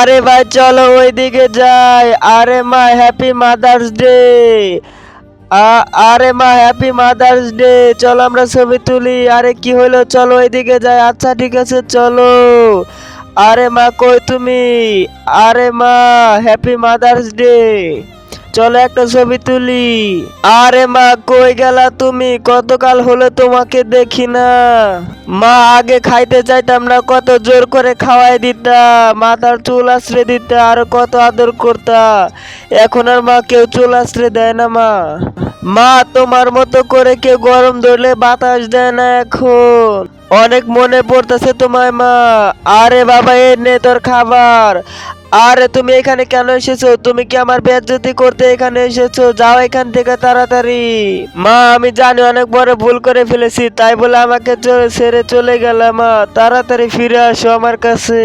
আরে ভাই চলো ওইদিকে যাই। আরে মা হ্যাপি মাদার্স ডে। আরে মা হ্যাপি মাদার্স ডে। চলো আমরা ছবি তুলি। আরে কি হলো, চলো ওইদিকে যাই। আচ্ছা ঠিক আছে চলো। আরে মা কই তুমি? আরে মা হ্যাপি মাদার্স ডে। চলো একটা ছবি তুলি। আরে মা কই গেলা তুমি? কতকাল হলো তোমাকে দেখি না। মা আগে খাইতে চাইতাম না, কত জোর করে খাওয়াই দিতা, মাথার চুল আশ্রে দিতা, আর কত আদর করতা। এখন আর মা কেউ চুল আশ্রে দেয় না মা। মা তোমার মতো করে কেউ গরম ধরলে বাতাস দেয় না এখন। অনেক মনে পড়তেছে তোমায় মা। আরে বাবা এ নে তোর খাবার। আরে তুমি এখানে কেন এসেছো? তুমি কি আমার বেইজ্জতি করতে এখানে এসেছো? যাও এখান থেকে তাড়াতাড়ি। মা আমি জানি অনেক বড় ভুল করে ফেলেছি, তাই বলে আমাকে ছেড়ে চলে গেলাম। মা তাড়াতাড়ি ফিরে আসো আমার কাছে।